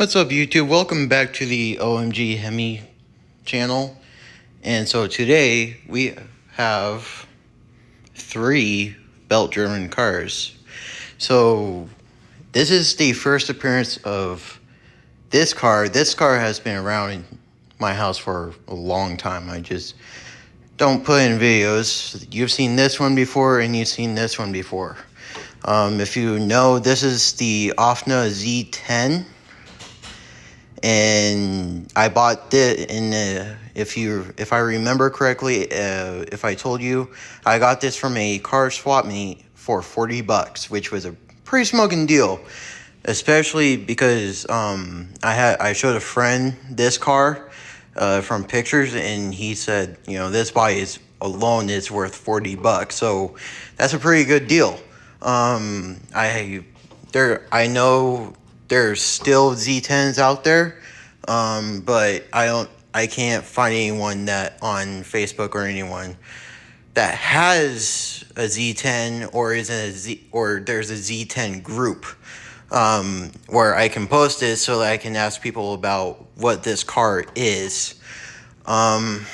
What's up, YouTube? Welcome back to the OMG Hemi channel. And so today we have 3 belt-driven cars. So this is the first appearance of this car. This car has been around in my house for a long time. I just don't put in videos. You've seen this one before and you've seen this one before. If you know, this is the OFNA Z10. And I bought this if I remember correctly, if I told you, I got this from a car swap meet for $40, which was a pretty smoking deal, especially because I showed a friend this car from pictures, and he said, this body alone is worth $40, so that's a pretty good deal. I know there's still Z10s out there, but I can't find anyone that on Facebook or anyone that has a Z10 or there's a Z10 group where I can post it so that I can ask people about what this car is. Project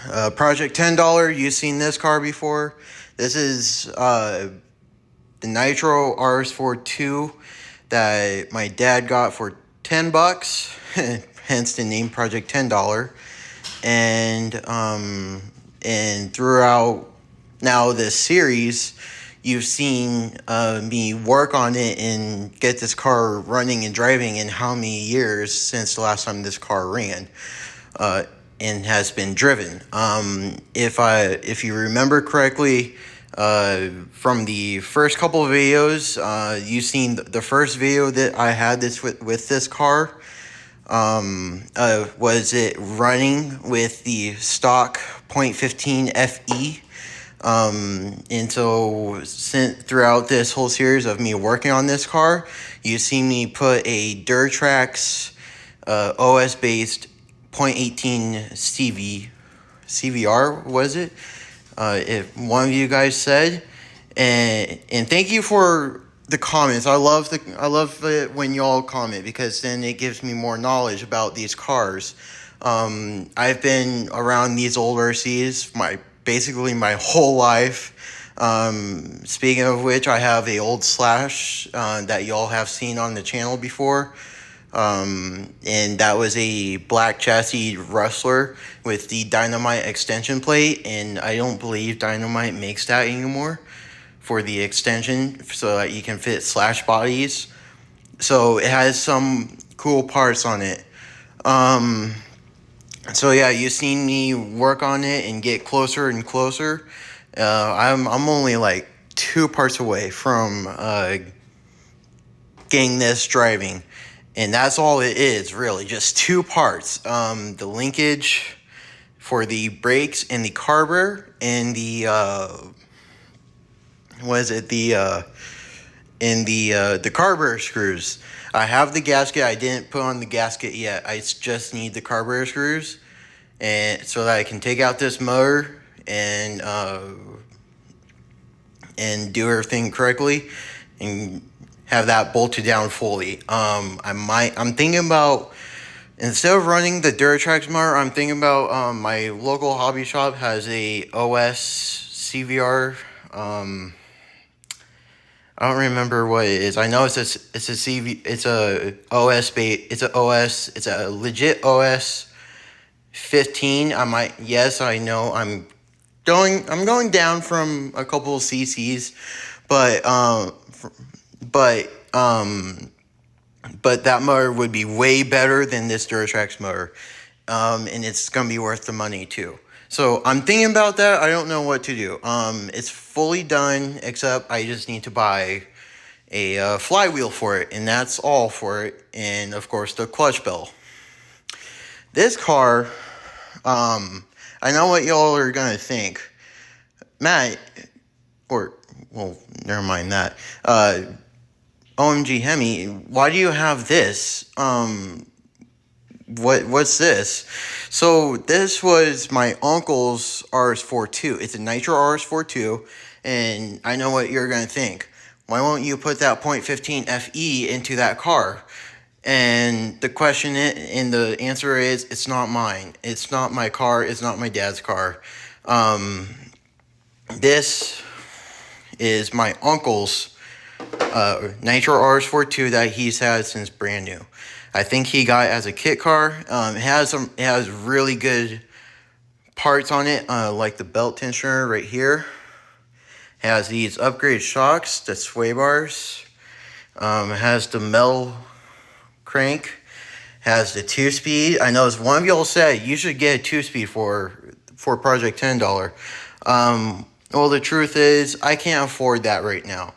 $10, you've seen this car before. This is the Nitro RS42 that my dad got for $10, hence the name Project $10. And throughout now this series, you've seen me work on it and get this car running and driving in how many years since the last time this car ran and has been driven. If you remember correctly, from the first couple of videos, you've seen the first video that I had this with this car. Was it running with the stock .15 FE? And so throughout this whole series of me working on this car, you see me put a Durtrax OS based .18 CVR, was it? If one of you guys said, and thank you for the comments. I love it when y'all comment, because then it gives me more knowledge about these cars. I've been around these old RCs basically my whole life. Speaking of which, I have a old Slash that y'all have seen on the channel before. And that was a black chassis Rustler with the Dynamite extension plate, and I don't believe Dynamite makes that anymore for the extension so that you can fit Slash bodies. So it has some cool parts on it. So yeah, you've seen me work on it and get closer and closer. I'm only like 2 parts away from getting this driving. And that's all it is, really, just 2 parts. The linkage for the brakes and the carburetor, and the the carburetor screws. I have the gasket. I didn't put on the gasket yet. I just need the carburetor screws, and so that I can take out this motor and do everything correctly and have that bolted down fully. I'm thinking about, instead of running the Durtrax motor, I'm thinking about my local hobby shop has a OS CVR. I don't remember what it is. I know it's a legit OS 15. I know I'm going down from a couple of CCs, but that motor would be way better than this Durtrax motor, and it's gonna be worth the money too. So I'm thinking about that. I don't know what to do. It's fully done, except I just need to buy a flywheel for it, and that's all for it, and of course the clutch bell. This car, I know what y'all are gonna think, Matt, never mind that. OMG Hemi, why do you have this? What's this? So this was my uncle's RS42. It's a nitro RS42, and I know what you're gonna think. Why won't you put that .15 FE into that car? And the question and the answer is, it's not mine. It's not my car. It's not my dad's car. This is my uncle's Nitro RS42 that he's had since brand new. I think he got it as a kit car. It has really good parts on it, like the belt tensioner right here. It has these upgraded shocks, the sway bars. It has the metal crank. Has the 2-speed. I know as one of y'all said, you should get a 2-speed for Project $10. Well, the truth is, I can't afford that right now.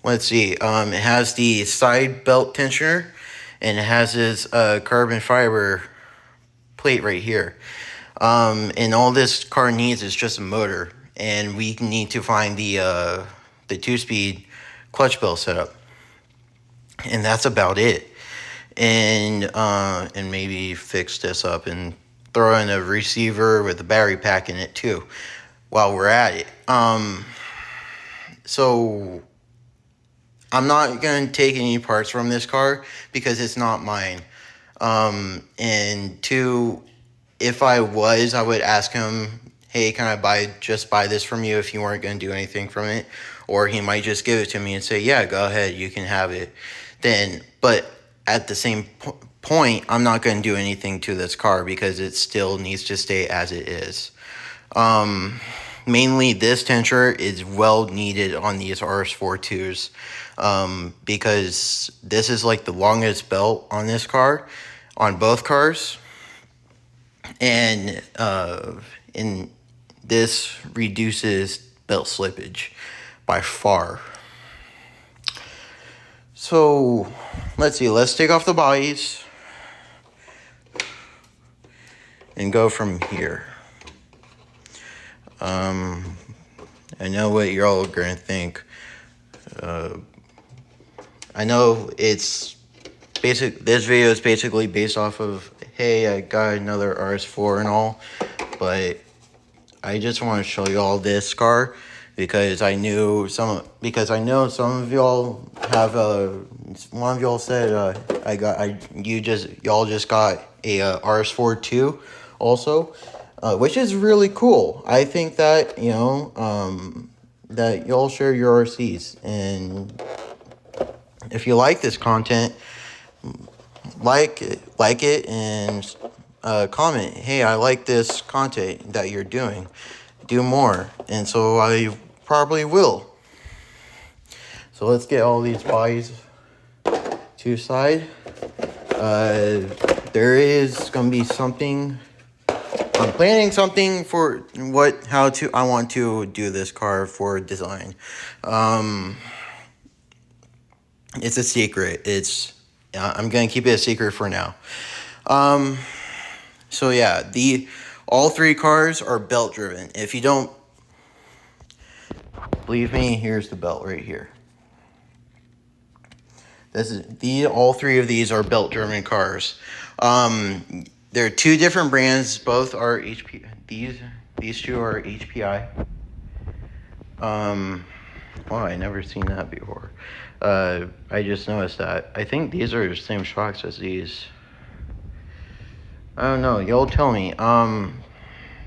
Let's see. It has the side belt tensioner, and it has this carbon fiber plate right here. And all this car needs is just a motor, and we need to find the 2-speed clutch belt setup, and that's about it. And maybe fix this up and throw in a receiver with a battery pack in it too, while we're at it. So I'm not going to take any parts from this car because it's not mine. And two, if I would ask him, hey, can I buy this from you if you weren't going to do anything from it? Or he might just give it to me and say, yeah, go ahead, you can have it. But at the same point, I'm not going to do anything to this car because it still needs to stay as it is. Mainly this tensioner is well needed on these RS42s, because this is like the longest belt on this car, on both cars. And this reduces belt slippage by far. So let's see, let's take off the bodies and go from here. I know what you're all gonna think. I know it's basic. This video is basically based off of, hey, I got another RS4 and all, but I just want to show you all this car because I know some of y'all have one of y'all said y'all just got a RS4 too, also, which is really cool. I think that that y'all share your RCs, and if you like this content, like it and comment, hey, I like this content that you're doing, do more. And so I probably will. So let's get all these bodies to the side. There is gonna be something, I'm planning something for I want to do this car for design. It's a secret. I'm gonna keep it a secret for now. So yeah, all three cars are belt driven. If you don't believe me, here's the belt right here. All three of these are belt driven cars. There are two different brands. Both are HP. These two are HPI. Wow, I never seen that before. I just noticed that. I think these are the same shocks as these. I don't know. Y'all tell me.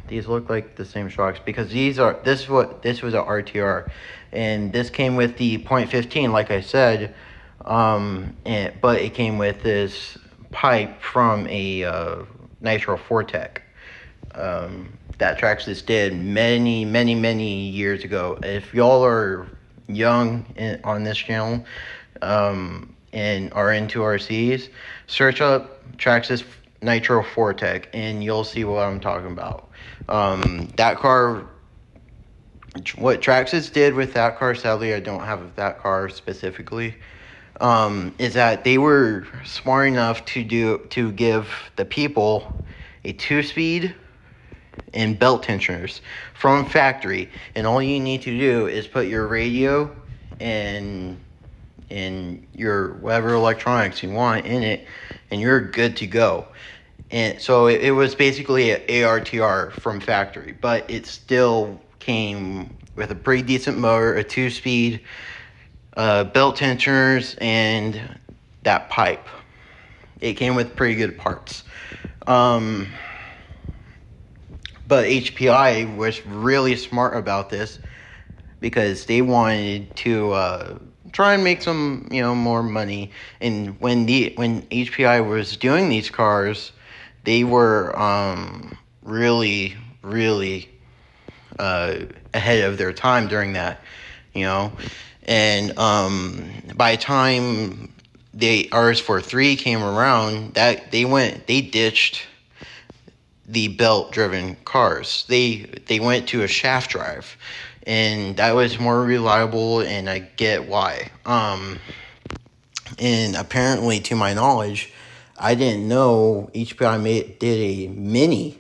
These look like the same shocks because this was a RTR, and this came with the .15, like I said. But it came with this pipe from a Nitro Fortec that Traxxas did many years ago. If y'all are young on this channel and are into RCs, search up Traxxas Nitro Fortec and you'll see what I'm talking about. That car, what Traxxas did with that car, sadly I don't have that car specifically, is that they were smart enough to give the people a 2-speed and belt tensioners from factory, and all you need to do is put your radio and your whatever electronics you want in it, and you're good to go. And so it was basically an ARTR from factory, but it still came with a pretty decent motor, a 2-speed, belt tensioners, and that pipe. It came with pretty good parts. But HPI was really smart about this because they wanted to try and make some, more money. And when HPI was doing these cars, they were really, really ahead of their time during that, And by the time the RS43 came around, they ditched the belt-driven cars. They went to a shaft drive, and that was more reliable, and I get why. And apparently, to my knowledge, I didn't know HPI did a mini.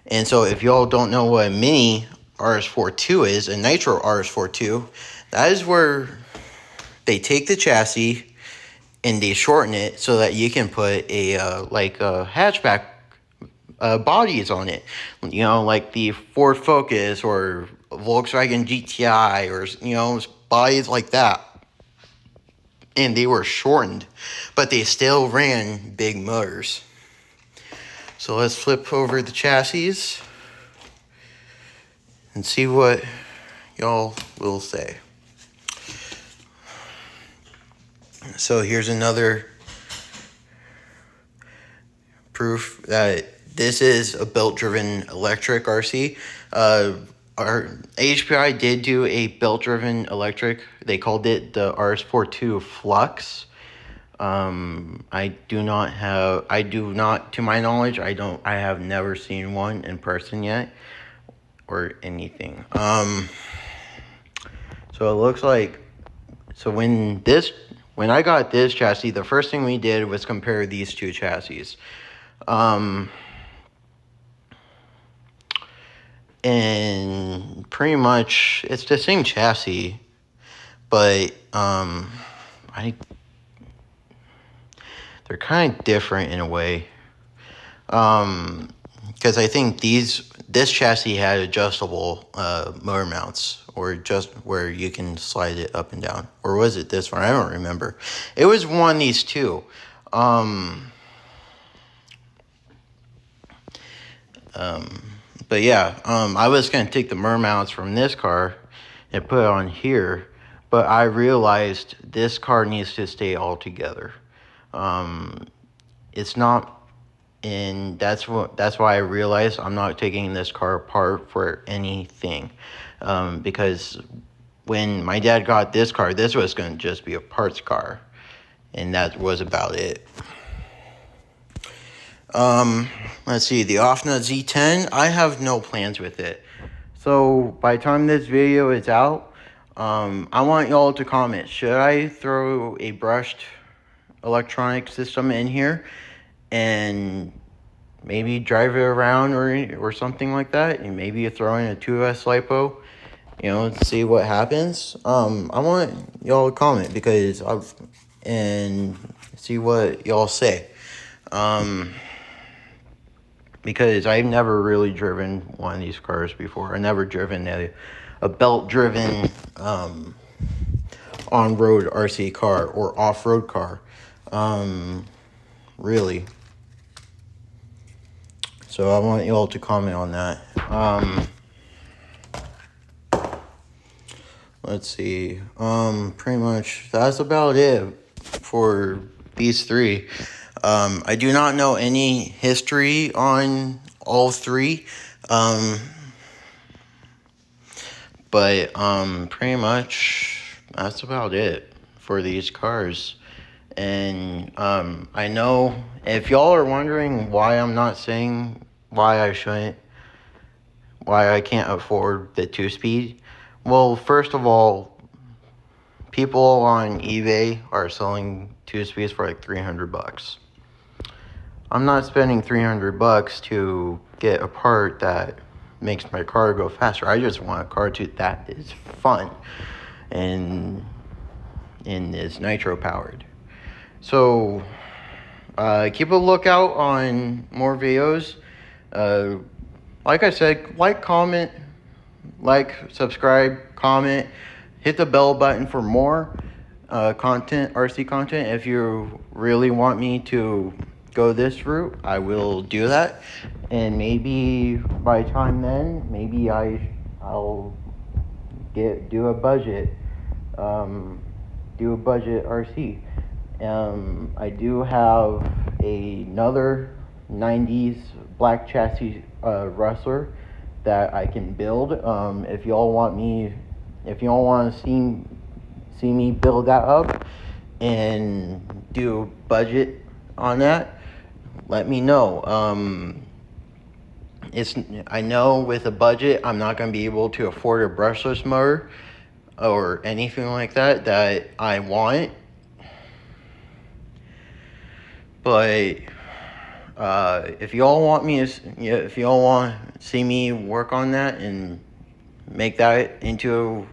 And so if y'all don't know what a mini RS42 is, a nitro RS42, that is where they take the chassis and they shorten it so that you can put a hatchback bodies on it, like the Ford Focus or Volkswagen GTI, or bodies like that. And they were shortened, but they still ran big motors. So let's flip over the chassis and see what y'all will say. So here's another proof that this is a belt-driven electric RC. Our HPI did do a belt-driven electric. They called it the RS42 Flux. I do not, to my knowledge, I have never seen one in person yet, or anything. So it looks like, when I got this chassis, the first thing we did was compare these two chassis. And pretty much it's the same chassis, but they're kind of different in a way. Because I think this chassis had adjustable motor mounts, or just where you can slide it up and down. Or was it this one? I don't remember. It was one of these two. But yeah, I was going to take the motor mounts from this car and put it on here, but I realized this car needs to stay all together. It's not, and that's why I realized I'm not taking this car apart for anything. Because when my dad got this car, this was going to just be a parts car, and that was about it. Let's see, the Offna Z10, I have no plans with it. So by the time this video is out, I want y'all to comment, should I throw a brushed electronic system in here and maybe drive it around or something like that, and maybe you throw in a 2S LiPo, see what happens. I want y'all to comment and see what y'all say. Because I've never really driven one of these cars before. I've never driven a belt-driven on-road RC car or off-road car. Really. So I want you all to comment on that. Let's see. Pretty much that's about it for these three. I do not know any history on all three. But pretty much that's about it for these cars. And I know if y'all are wondering why I'm not saying why I can't afford the 2-speed. Well, first of all, people on eBay are selling 2-speeds for like $300. I'm not spending $300 to get a part that makes my car go faster. I just want a car that is fun and is nitro powered. So keep a lookout on more videos. Like I said, subscribe, comment, hit the bell button for more. content, RC content. If you really want me to go this route, I will do that. And maybe by time then, maybe I'll do a budget, RC. I do have another 90s black chassis Rustler that I can build. If y'all want to see me build that up and do a budget on that, let me know. I know with a budget I'm not going to be able to afford a brushless motor or anything like that I want. But if y'all want to see me work on that and make that into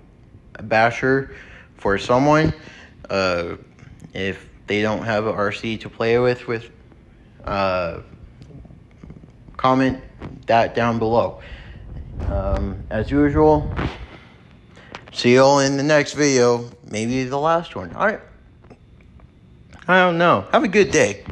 a basher for someone, if they don't have a RC to play with, comment that down below. As usual, see y'all in the next video, maybe the last one. Alright, I don't know. Have a good day.